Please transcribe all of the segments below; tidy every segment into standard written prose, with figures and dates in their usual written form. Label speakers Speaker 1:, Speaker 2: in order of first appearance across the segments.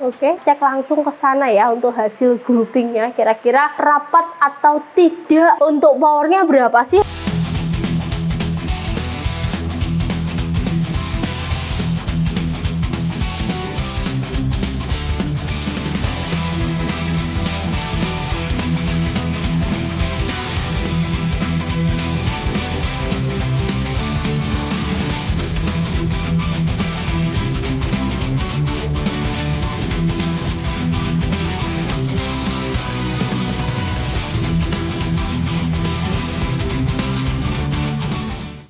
Speaker 1: Oke, cek langsung ke sana ya untuk hasil groupingnya, kira-kira rapat atau tidak. Untuk powernya berapa sih?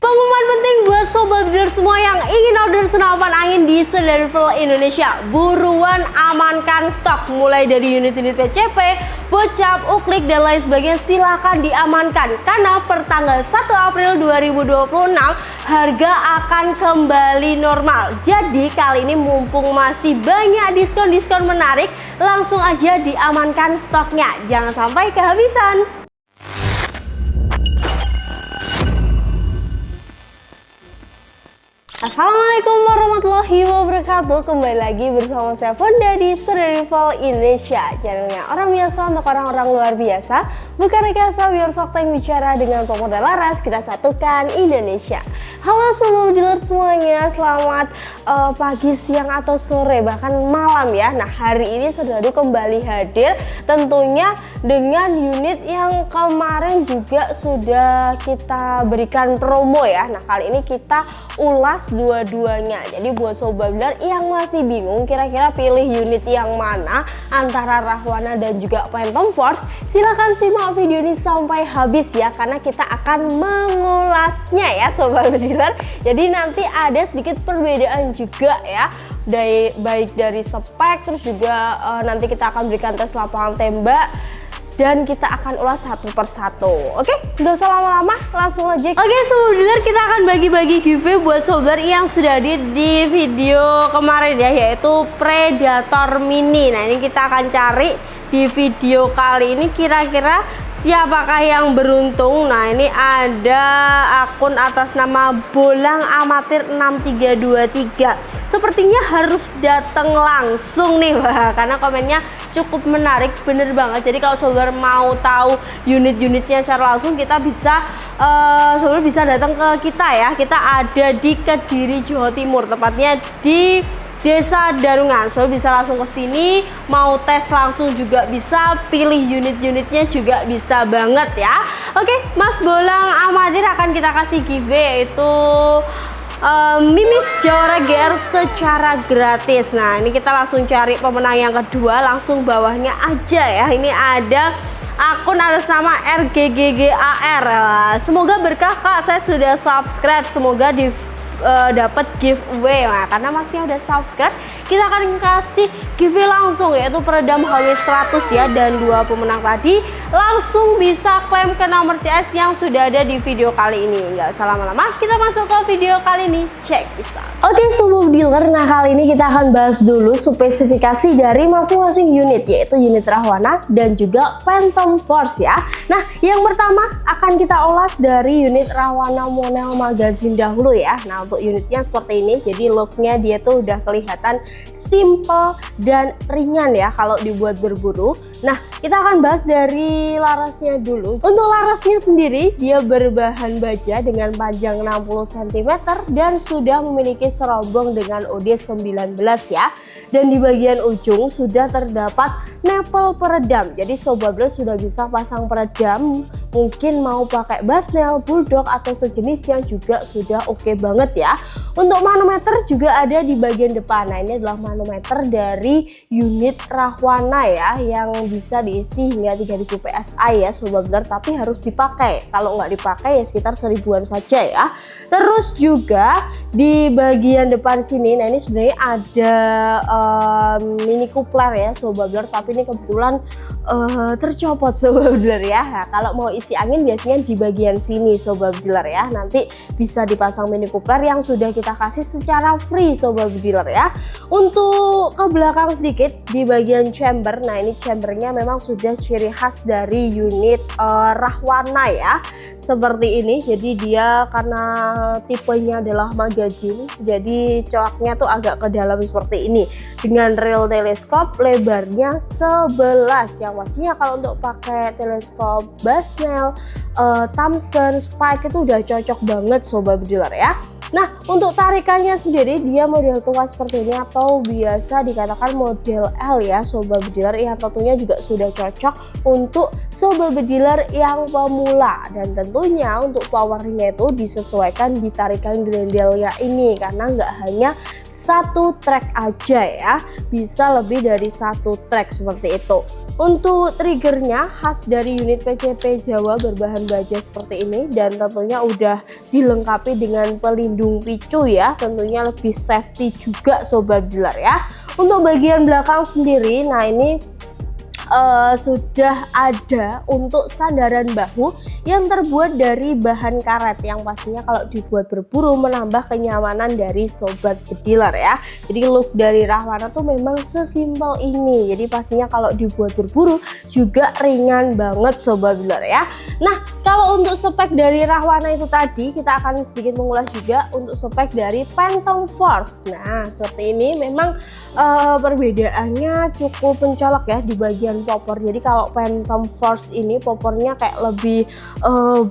Speaker 1: Pengumuman penting buat sobat builder semua yang ingin order senapan angin di Sederhana Indonesia. Buruan amankan stok, mulai dari unit-unit PCP, bocap, uklik, dan lain sebagainya silahkan diamankan. Karena per tanggal 1 April 2026 harga akan kembali normal. Jadi kali ini mumpung masih banyak diskon-diskon menarik, langsung aja diamankan stoknya. Jangan sampai kehabisan. Assalamualaikum warahmatullahi wabarakatuh. Kembali lagi bersama saya Fonda di Sederhana Indonesia, channelnya orang biasa untuk orang-orang luar biasa. Bukan rekayasa, biar fakta yang bicara. Dengan pemuda laras kita satukan Indonesia. Halo sobat dealer semuanya, selamat pagi, siang, atau sore, bahkan malam ya. Nah, hari ini Sederhana kembali hadir tentunya dengan unit yang kemarin juga sudah kita berikan promo ya. Nah, kali ini kita ulas dua-duanya. Jadi buat sobat builder yang masih bingung kira-kira pilih unit yang mana antara Rahwana dan juga Phantom Force, silahkan simak video ini sampai habis ya, karena kita akan mengulasnya ya sobat builder. Jadi nanti ada sedikit perbedaan juga ya, baik dari spek, terus juga nanti kita akan berikan tes lapangan tembak, dan kita akan ulas satu persatu. Oke, nggak usah lama-lama, langsung aja. Oke, sobat builder, kita akan bagi-bagi giveaway buat sobat yang sudah hadir di video kemarin ya, yaitu Predator Mini. Nah, ini kita akan cari di video kali ini kira-kira siapakah yang beruntung. Nah, ini ada akun atas nama Bolang Amatir 6323. Sepertinya harus datang langsung nih, wah, karena komennya cukup menarik, bener banget. Jadi kalau sobat mau tahu unit-unitnya secara langsung, kita bisa sobat bisa datang ke kita ya. Kita ada di Kediri, Jawa Timur, tepatnya di Desa Darungan. So bisa langsung ke sini, mau tes langsung juga bisa, pilih unit-unitnya juga bisa banget ya. Oke, Mas Bolang Amatir akan kita kasih giveaway, yaitu Mimis Jawara GR secara gratis. Nah, ini kita langsung cari pemenang yang kedua, langsung bawahnya aja ya. Ini ada akun atas nama RGGGAR. Semoga berkah Kak, saya sudah subscribe, semoga dapat giveaway. Nah, karena masih ada subscribe, kita akan kasih giveaway langsung, yaitu peredam HW100 ya, dan dua pemenang tadi langsung bisa klaim ke nomor CS yang sudah ada di video kali ini. Nggak usah lama-lama, kita masuk ke video kali ini. Check this out. Oke sobat dealer, nah kali ini kita akan bahas dulu spesifikasi dari masing-masing unit, yaitu unit Rahwana dan juga Phantom Force ya. Nah, yang pertama akan kita ulas dari unit Rahwana Monel Magazine dahulu ya. Nah, untuk unitnya seperti ini, jadi looknya dia tuh udah kelihatan simple dan ringan ya kalau dibuat berburu. Nah, kita akan bahas dari larasnya dulu. Untuk larasnya sendiri, dia berbahan baja dengan panjang 60 cm dan sudah memiliki serombong dengan OD19 ya. Dan di bagian ujung sudah terdapat nipple peredam. Jadi sobat builder sudah bisa pasang peredam, mungkin mau pakai Basnel, Bulldog atau sejenisnya juga sudah oke banget ya. Untuk manometer juga ada di bagian depan. Nah, ini adalah manometer dari unit Rahwana ya, yang bisa diisi hingga 3000 PSI ya sobat builder, tapi harus dipakai. Kalau nggak dipakai ya sekitar 1000-an saja ya. Terus juga di bagian depan sini, nah ini sebenarnya ada mini coupler ya sobat builder, tapi ini kebetulan tercopot sobat builder ya. Nah, kalau mau isi angin biasanya di bagian sini sobat builder ya, nanti bisa dipasang mini coupler yang sudah kita kasih secara free sobat builder ya. Untuk ke belakang sedikit di bagian chamber, nah ini chambernya memang sudah ciri khas dari unit Rahwana ya, seperti ini. Jadi dia karena tipenya adalah magazine, jadi coaknya tuh agak ke dalam seperti ini dengan reel teleskop lebarnya 11, yang pastinya kalau untuk pakai teleskop Basnel, Thomson, Spike itu udah cocok banget sobat bediler ya. Nah, untuk tarikannya sendiri dia model tua seperti ini atau biasa dikatakan model L ya sobat bediler, yang tentunya juga sudah cocok untuk sobat bediler yang pemula, dan tentunya untuk powernya itu disesuaikan di tarikan Grandelia ini karena nggak hanya satu track aja ya, bisa lebih dari satu track seperti itu. Untuk triggernya khas dari unit PCP Jawa berbahan baja seperti ini, dan tentunya udah dilengkapi dengan pelindung picu ya, tentunya lebih safety juga sobat bediler ya. Untuk bagian belakang sendiri, nah ini sudah ada untuk sandaran bahu yang terbuat dari bahan karet, yang pastinya kalau dibuat berburu menambah kenyamanan dari sobat bediler ya. Jadi look dari Rahwana tuh memang sesimpel ini, jadi pastinya kalau dibuat berburu juga ringan banget sobat bediler ya. Nah, kalau untuk spek dari Rahwana itu tadi kita akan sedikit mengulas juga untuk spek dari Phantom Force. Nah, seperti ini memang perbedaannya cukup mencolok ya di bagian popor. Jadi kalau Phantom Force ini popornya kayak lebih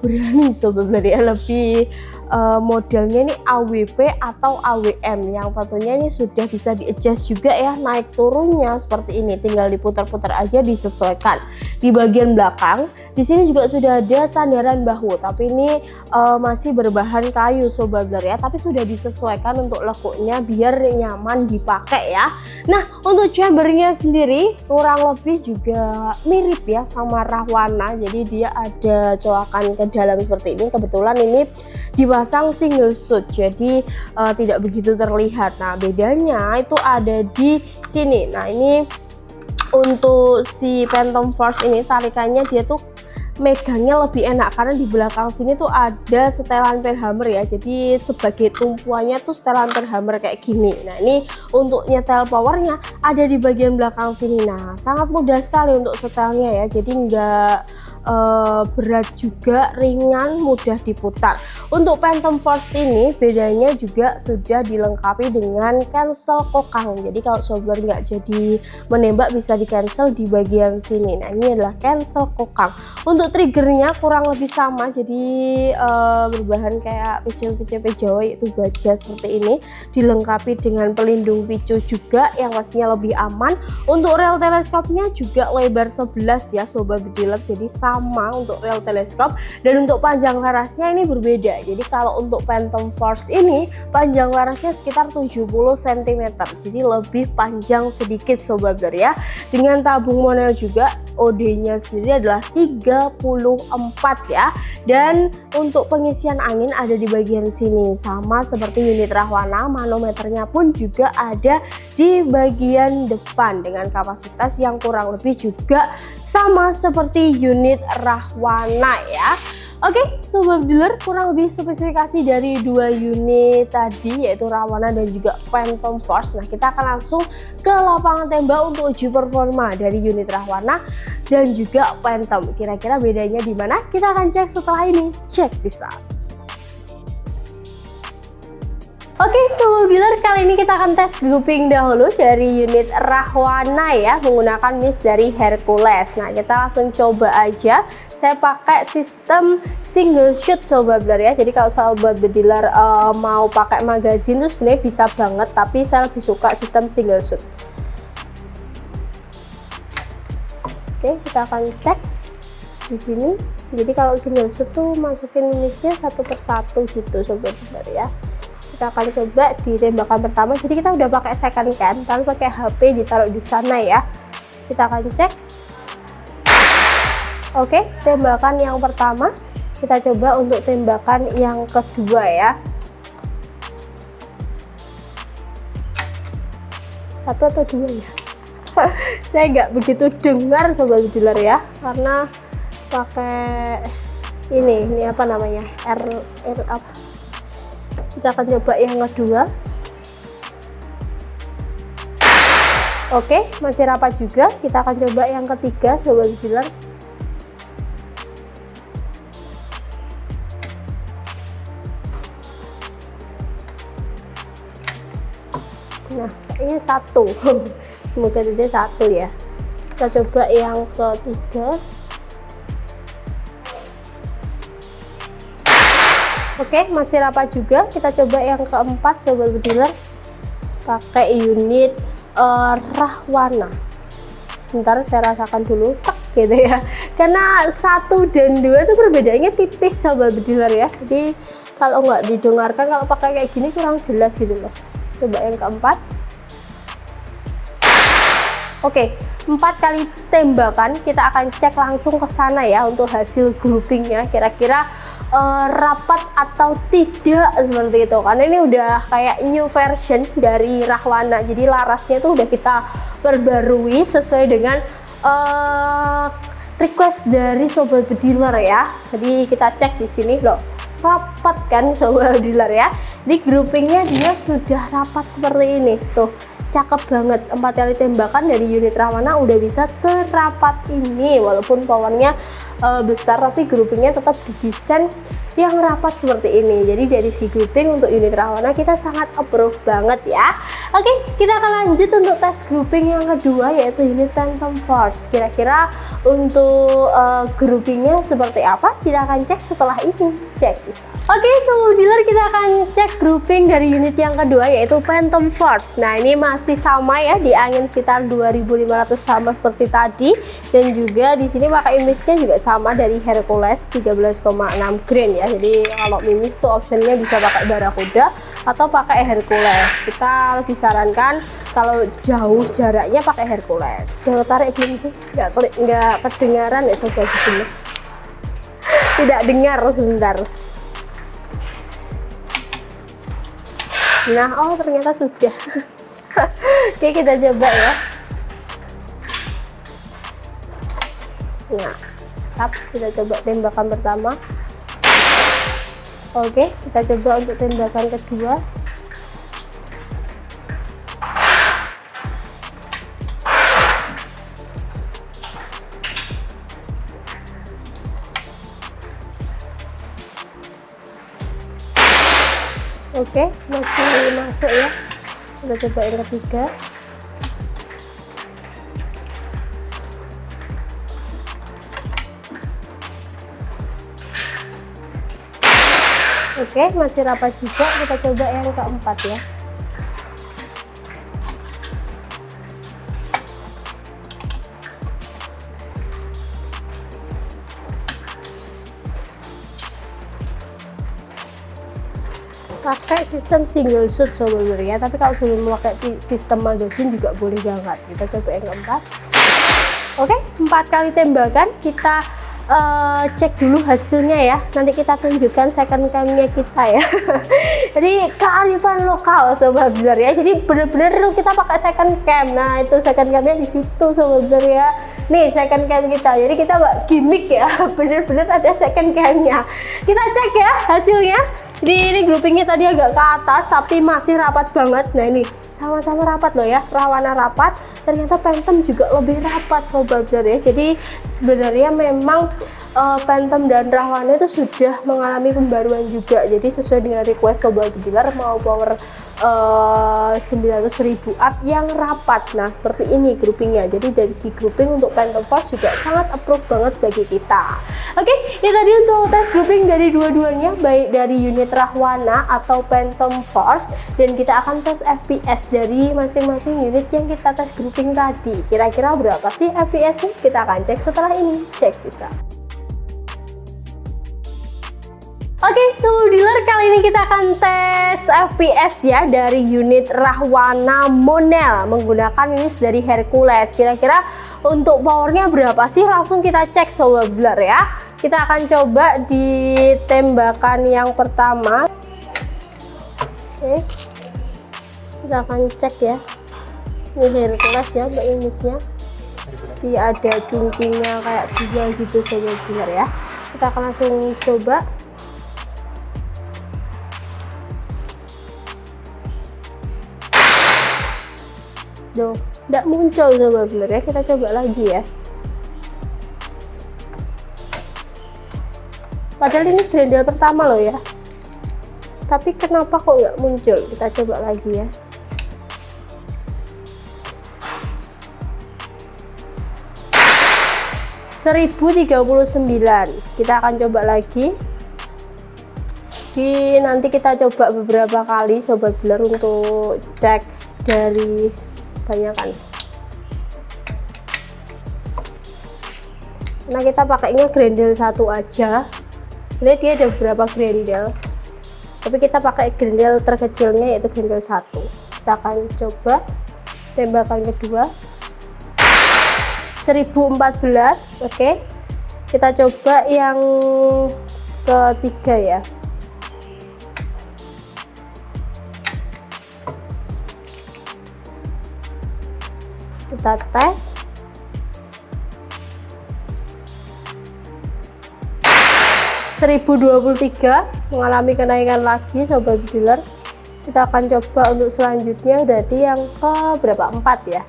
Speaker 1: berani sobat bediler ya, lebih modelnya ini AWP atau AWM, yang tentunya ini sudah bisa di adjust juga ya naik turunnya seperti ini, tinggal diputar-putar aja disesuaikan. Di bagian belakang di sini juga sudah ada sandaran bahu, tapi ini masih berbahan kayu sobat bediler ya, tapi sudah disesuaikan untuk lekuknya biar nyaman dipakai ya. Nah, untuk chambernya sendiri kurang lebih juga mirip ya sama Rahwana, jadi dia ada coakan ke dalam seperti ini. Kebetulan ini dipasang single shoot, jadi tidak begitu terlihat. Nah, bedanya itu ada di sini. Nah, ini untuk si Phantom Force ini tarikannya dia tuh megangnya lebih enak karena di belakang sini tuh ada setelan perhammer ya, jadi sebagai tumpuannya tuh setelan perhammer kayak gini. Nah, ini untuk nyetel powernya ada di bagian belakang sini. Nah, sangat mudah sekali untuk setelnya ya, jadi nggak berat juga, ringan, mudah diputar. Untuk Phantom Force ini bedanya juga sudah dilengkapi dengan cancel kokang, jadi kalau sobat nggak jadi menembak bisa di cancel di bagian sini. Nah, ini adalah cancel kokang. Untuk triggernya kurang lebih sama, jadi berbahan kayak PCP Jawa yaitu baja seperti ini, dilengkapi dengan pelindung picu juga yang pastinya lebih aman. Untuk rel teleskopnya juga lebar 11 ya sobat bediler, jadi sama untuk rel teleskop. Dan untuk panjang larasnya ini berbeda, jadi kalau untuk Phantom Force ini panjang larasnya sekitar 70 cm, jadi lebih panjang sedikit sobat bediler ya. Dengan tabung monel juga, OD nya sendiri adalah 34 ya, dan untuk pengisian angin ada di bagian sini sama seperti unit Rahwana. Manometernya pun juga ada di bagian depan dengan kapasitas yang kurang lebih juga sama seperti unit Rahwana ya. Oke sobat bediler, kurang lebih spesifikasi dari dua unit tadi yaitu Rahwana dan juga Phantom Force. Nah, kita akan langsung ke lapangan tembak untuk uji performa dari unit Rahwana dan juga Phantom. Kira-kira bedanya di mana? Kita akan cek setelah ini. Check this out. Oke sobat bediler, kali ini kita akan tes grouping dahulu dari unit Rahwana ya, menggunakan miss dari Hercules. Nah, kita langsung coba aja. Saya pakai sistem single shoot sobat bediler ya, jadi kalau sobat bediler mau pakai magazine tuh sebenarnya bisa banget, tapi saya lebih suka sistem single shoot. Oke, kita akan cek di sini. Jadi kalau single shoot tuh masukin missnya satu persatu gitu sobat bediler ya. Kita akan coba di tembakan pertama, jadi kita udah pakai second cam, tapi pakai HP ditaruh di sana ya. Kita akan cek. Oke, tembakan yang pertama. Kita coba untuk tembakan yang kedua ya. Satu atau dua ya? Saya nggak begitu dengar sobat bediler ya, karena pakai ini apa namanya, R up. Kita akan coba yang kedua. Oke, masih rapat juga. Kita akan coba yang ketiga, sobat dealer. Nah, kayaknya satu. Semoga saja satu ya. Kita coba yang ketiga. Oke, masih rapat juga. Kita coba yang keempat, sobat dealer. Pakai unit Rahwana. Bentar saya rasakan dulu, tak gitu ya. Karena 1 dan 2 itu perbedaannya tipis, sobat dealer ya. Jadi kalau nggak didengarkan, kalau pakai kayak gini kurang jelas gitu loh. Coba yang keempat. Oke, 4 kali tembakan. Kita akan cek langsung ke sana ya untuk hasil groupingnya. Kira-kira rapat atau tidak seperti itu, karena ini udah kayak new version dari Rahwana, jadi larasnya tuh udah kita perbarui sesuai dengan request dari sobat dealer ya. Jadi kita cek di sini loh, rapat kan sobat dealer ya. Di groupingnya dia sudah rapat seperti ini tuh, cakep banget. 4 kali tembakan dari unit Rahwana udah bisa serapat ini, walaupun powernya besar tapi groupingnya tetap didesain yang rapat seperti ini. Jadi dari si grouping untuk unit Rahwana kita sangat approve banget ya. Oke, kita akan lanjut untuk tes grouping yang kedua, yaitu unit Phantom Force. Kira-kira untuk groupingnya seperti apa? Kita akan cek setelah ini. Cek bisa. Oke, sobat dealer, kita akan cek grouping dari unit yang kedua, yaitu Phantom Force. Nah, ini masih sama ya, di angin sekitar 2500 sama seperti tadi, dan juga di sini pakai image-nya juga sama dari Hercules 13,6 grain ya. Jadi kalau mimis tuh optionnya bisa pakai Barakuda atau pakai Hercules. Kita lebih sarankan kalau jauh jaraknya pakai Hercules. Udah tarik belum sih? Nggak kedengaran ya sobat di sini. Tidak dengar sebentar. Nah, oh ternyata sudah. Oke, kita coba ya. Nah, kita coba tembakan pertama. Oke, kita coba untuk tembakan kedua. Oke, masih masuk ya. Kita coba yang ketiga. Oke, masih rapat juga. Kita coba yang keempat ya. Pakai sistem single shoot sebenarnya, tapi kalau sudah memakai sistem magazine juga boleh banget. Kita coba yang keempat. Oke, 4 kali tembakan. Kita cek dulu hasilnya ya, nanti kita tunjukkan second cam-nya kita ya. Jadi kearifan lokal sobat dealer ya, jadi bener-bener kita pakai second cam. Nah, itu second cam-nya di situ sobat dealer ya. Nih second cam kita, jadi kita buat gimmick ya, bener-bener ada second cam-nya. Kita cek ya hasilnya. Jadi ini groupingnya tadi agak ke atas tapi masih rapat banget. Nah, ini sama-sama rapat loh ya, Rahwana rapat, ternyata Phantom juga lebih rapat sobat dealer ya. Jadi sebenarnya memang Phantom dan Rahwana itu sudah mengalami pembaruan juga, jadi sesuai dengan request sobat dealer mau power 900.000 up yang rapat. Nah, seperti ini groupingnya. Jadi dari si grouping untuk Phantom Force juga sangat approve banget bagi kita. Oke, ini tadi untuk tes grouping dari dua-duanya, baik dari unit Rahwana atau Phantom Force, dan kita akan tes FPS dari masing-masing unit yang kita tes grouping tadi. Kira-kira berapa sih FPS-nya? Kita akan cek setelah ini. Cek bisa. Oke, sobat dealer, kali ini kita akan tes FPS ya dari unit Rahwana Monel menggunakan unit dari Hercules. Kira-kira untuk powernya berapa sih? Langsung kita cek sobat dealer ya. Kita akan coba di tembakan yang pertama. Oke, kita akan cek ya. Ini Hercules ya, mbak unitnya. Dia ada cincinnya kayak dia gitu sobat dealer ya. Kita akan langsung coba. Loh, nggak muncul sobat builder ya. Kita coba lagi ya. Padahal ini grendel pertama loh ya, tapi kenapa kok nggak muncul? Kita coba lagi ya. (1039). Kita akan coba lagi. Nanti kita coba beberapa kali sobat builder untuk cek dari banyakan. Nah, kita pakainya grendel satu aja. Ini dia ada beberapa grendel, tapi kita pakai grendel terkecilnya yaitu grendel 1. Kita akan coba tembakan kedua. 1014. Oke, kita coba yang ketiga ya. Kita tes. 1023 mengalami kenaikan lagi sobat builder. Kita akan coba untuk selanjutnya, berarti yang ke berapa? 4 ya.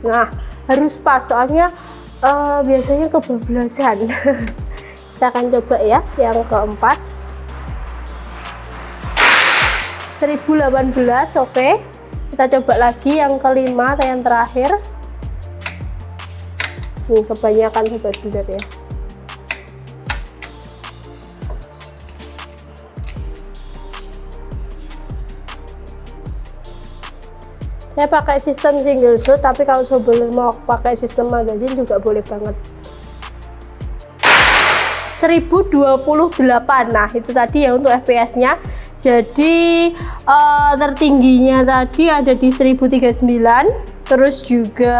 Speaker 1: Nah, harus pas soalnya biasanya kebablasan. Kita akan coba ya yang keempat. 1018. Oke, kita coba lagi yang kelima atau yang terakhir. Nih, kebanyakan sobat builder ya. Saya pakai sistem single shot, tapi kalau sebelum mau pakai sistem magazine juga boleh banget. 1028. Nah, itu tadi ya untuk FPS-nya. Jadi tertingginya tadi ada di 1039, terus juga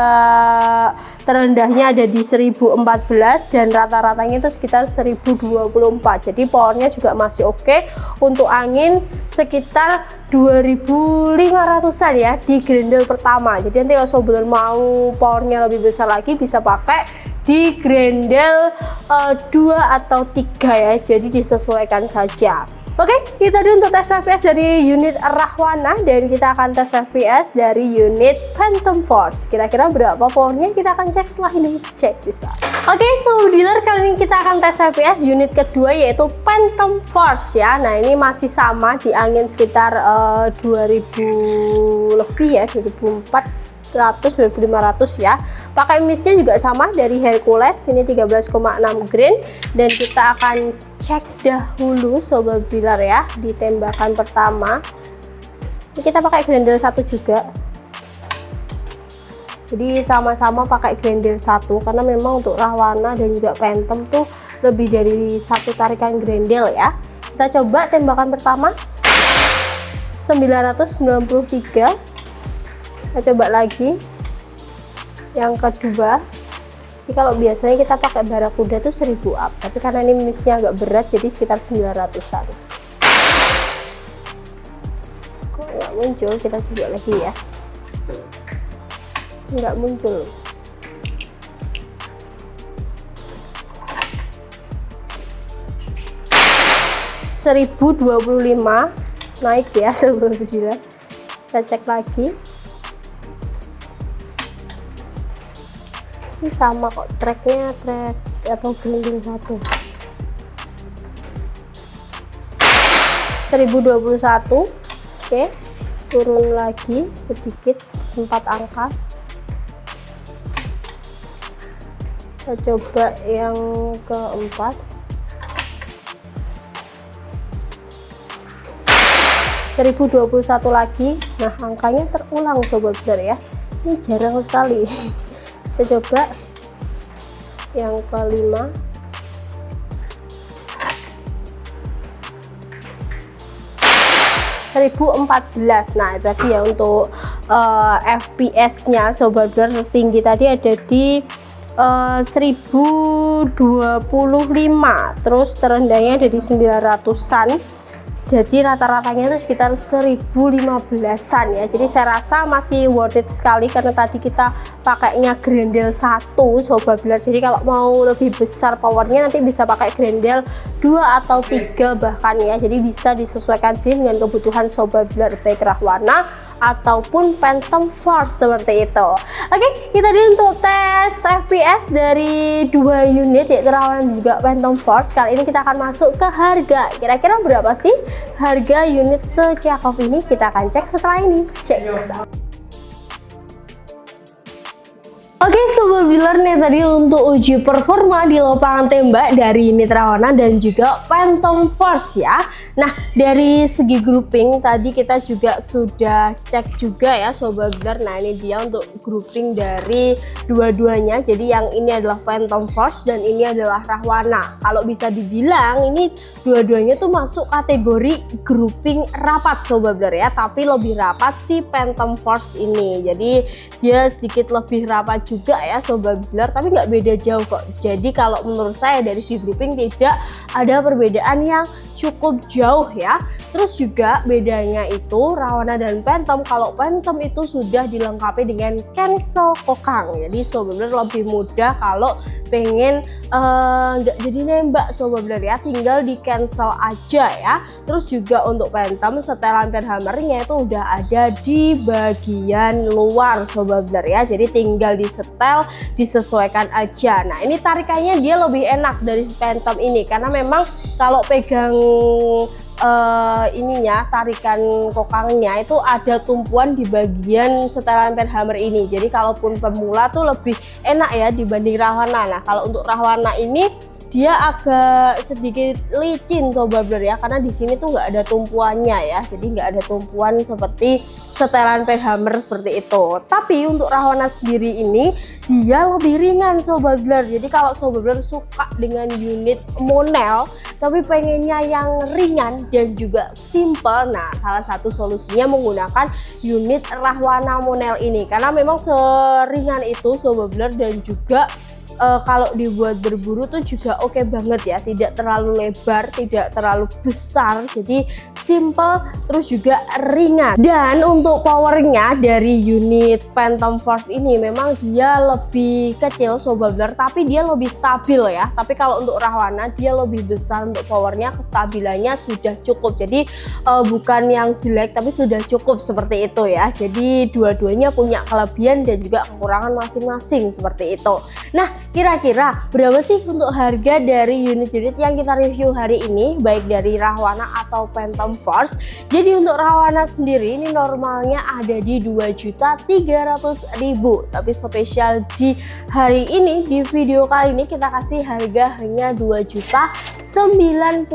Speaker 1: terendahnya ada di 1014 dan rata-ratanya itu sekitar 1024. Jadi powernya juga masih oke. Untuk angin sekitar 2500-an ya di grendel pertama. Jadi nanti kalau sobat mau powernya lebih besar lagi bisa pakai di grendel 2 atau 3 ya. Jadi disesuaikan saja. Oke, itu tadi untuk tes FPS dari unit Rahwana, dan kita akan tes FPS dari unit Phantom Force. Kira-kira berapa powernya kita akan cek setelah ini, cek bisa. Oke, so dealer, kali ini kita akan tes FPS unit kedua yaitu Phantom Force ya. Nah, ini masih sama di angin sekitar 2000 lebih ya, 2400 2500 ya. Pakai misnya juga sama dari Hercules, ini 13,6 grain, dan kita akan cek dahulu sobat builder ya di tembakan pertama. Ini kita pakai grendel 1 juga, jadi sama-sama pakai grendel 1 karena memang untuk Rahwana dan juga Phantom tuh lebih dari 1 tarikan grendel ya. Kita coba tembakan pertama 993. Kita coba lagi yang kedua. Jadi kalau biasanya kita pakai Barakuda tuh 1000 up, tapi karena ini misnya agak berat jadi sekitar 900-an. Kok nggak muncul? Kita coba lagi ya. Nggak muncul. (1025) naik ya sobat builder. Kita cek lagi. Ini sama kok, tracknya track atau grendel 1. 1021. Oke, turun lagi sedikit 4 angka. Kita coba yang keempat. 1021 lagi. Nah, angkanya terulang sobat builder ya. Ini jarang sekali. Kita coba yang kelima. 1014. Nah, itu tadi ya untuk FPS nya sobat builder tertinggi tadi ada di 1025, terus terendahnya ada di 900-an. Jadi rata-ratanya itu sekitar 1015-an ya. Jadi saya rasa masih worth it sekali karena tadi kita pakainya grendel 1 sobat builder. Jadi kalau mau lebih besar powernya nanti bisa pakai grendel 2 atau 3 bahkan ya. Jadi bisa disesuaikan sih dengan kebutuhan sobat builder baik Rahwana ataupun Phantom Force seperti itu. Oke, kita dulu untuk tes FPS dari dua unit yaitu Rahwana dan juga Phantom Force. Kali ini kita akan masuk ke harga. Kira-kira berapa sih harga unit secakep ini? Kita akan cek setelah ini. Check this out. Oke sobat builder, nih tadi untuk uji performa di lapangan tembak dari unit Rahwana dan juga Phantom Force ya. Nah dari segi grouping tadi kita juga sudah cek juga ya sobat builder. Nah ini dia untuk grouping dari dua-duanya. Jadi yang ini adalah Phantom Force dan ini adalah Rahwana. Kalau bisa dibilang ini dua-duanya tuh masuk kategori grouping rapat sobat builder ya. Tapi lebih rapat sih Phantom Force ini. Jadi dia sedikit lebih rapat juga ya sobat builder, tapi nggak beda jauh kok. Jadi kalau menurut saya dari segi grouping tidak ada perbedaan yang cukup jauh ya. Terus juga bedanya itu Rahwana dan Phantom, kalau Phantom itu sudah dilengkapi dengan cancel kokang. Jadi sobat builder lebih mudah kalau pengen nggak jadi nembak sobat builder ya, tinggal di cancel aja ya. Terus juga untuk Phantom setelan hammernya itu udah ada di bagian luar sobat builder ya, jadi tinggal disetel disesuaikan aja. Nah ini tarikannya dia lebih enak dari Phantom ini karena memang kalau pegang ininya tarikan kokangnya itu ada tumpuan di bagian setelan hammer ini. Jadi kalaupun pemula tuh lebih enak ya dibanding Rahwana. Nah kalau untuk Rahwana ini dia agak sedikit licin sobat builder ya, karena di sini tuh nggak ada tumpuannya ya, jadi nggak ada tumpuan seperti setelan hammer seperti itu. Tapi untuk Rahwana sendiri ini dia lebih ringan sobat builder. Jadi kalau sobat builder suka dengan unit monel tapi pengennya yang ringan dan juga simple, nah salah satu solusinya menggunakan unit Rahwana monel ini karena memang seringan itu sobat builder dan juga kalau dibuat berburu tuh juga oke banget ya, tidak terlalu lebar, tidak terlalu besar, jadi simple terus juga ringan. Dan untuk powernya dari unit Phantom Force ini memang dia lebih kecil sobat builder, tapi dia lebih stabil ya. Tapi kalau untuk Rahwana dia lebih besar untuk powernya, kestabilannya sudah cukup, jadi bukan yang jelek tapi sudah cukup seperti itu ya. Jadi dua-duanya punya kelebihan dan juga kekurangan masing-masing seperti itu. Nah kira-kira berapa sih untuk harga dari unit-unit yang kita review hari ini, baik dari Rahwana atau Phantom Force? Jadi untuk Rahwana sendiri ini normalnya ada di 2.300.000, tapi spesial di hari ini, di video kali ini kita kasih harga hanya 2.090.000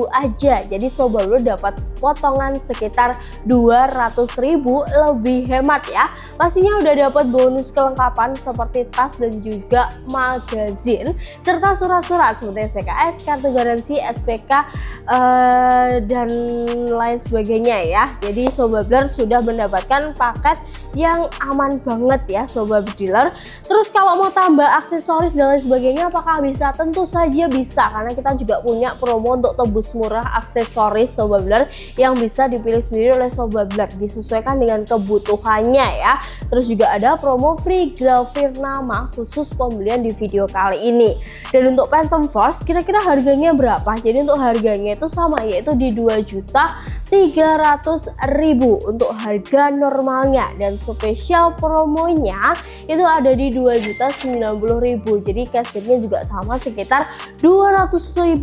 Speaker 1: aja. Jadi sobat builder dapat potongan sekitar 200.000 lebih hemat ya. Pastinya udah dapat bonus kelengkapan seperti tas dan juga magazin serta surat-surat seperti SKS, kartu garansi, SPK dan lain sebagainya ya. Jadi sobat builder sudah mendapatkan paket yang aman banget ya sobat dealer. Terus kalau mau tambah aksesoris dan lain sebagainya apakah bisa? Tentu saja bisa, karena kita juga punya promo untuk tebus murah aksesoris sobat builder yang bisa dipilih sendiri oleh sobat builder disesuaikan dengan kebutuhannya ya. Terus juga ada promo free grafir nama khusus pembelian di video kali ini. Dan untuk Phantom Force kira-kira harganya berapa? Jadi untuk harganya itu sama, yaitu di 2.300.000 untuk harga normalnya, dan spesial promonya itu ada di 2.090.000. Jadi cashbacknya juga sama sekitar 200.000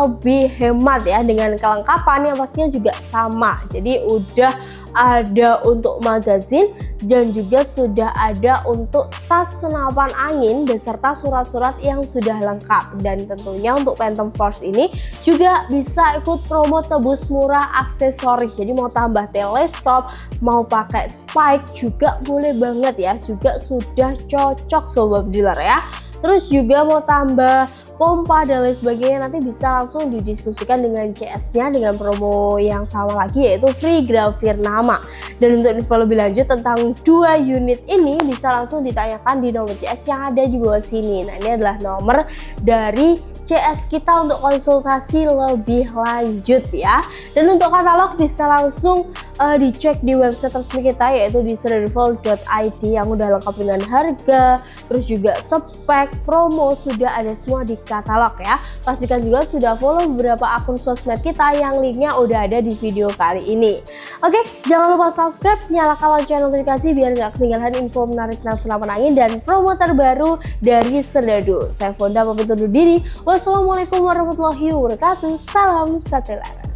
Speaker 1: lebih hemat ya, dengan kelengkapan yang pastinya juga sama. Jadi udah ada untuk magazin dan juga sudah ada untuk tas senapan angin beserta surat-surat yang sudah lengkap. Dan tentunya untuk Phantom Force ini juga bisa ikut promo tebus murah aksesoris. Jadi mau tambah teleskop, mau pakai spike juga boleh banget ya, juga sudah cocok sobat dealer ya. Terus juga mau tambah pompa dan lain sebagainya nanti bisa langsung didiskusikan dengan CS-nya dengan promo yang sama lagi, yaitu free grafir nama. Dan untuk info lebih lanjut tentang dua unit ini bisa langsung ditanyakan di nomor CS yang ada di bawah sini. Nah ini adalah nomor dari CS kita untuk konsultasi lebih lanjut ya. Dan untuk katalog bisa langsung dicek di website resmi kita, yaitu di serarival.id yang udah lengkap dengan harga, terus juga spek, promo, sudah ada semua di katalog ya. Pastikan juga sudah follow beberapa akun sosmed kita yang linknya udah ada di video kali ini. Oke, jangan lupa subscribe, nyalakan lonceng notifikasi biar nggak ketinggalan info menarik tentang senapan angin dan promo terbaru dari Serdadu. Saya Fonda pamit undur diri. Wassalamualaikum warahmatullahi wabarakatuh. Salam satu laras.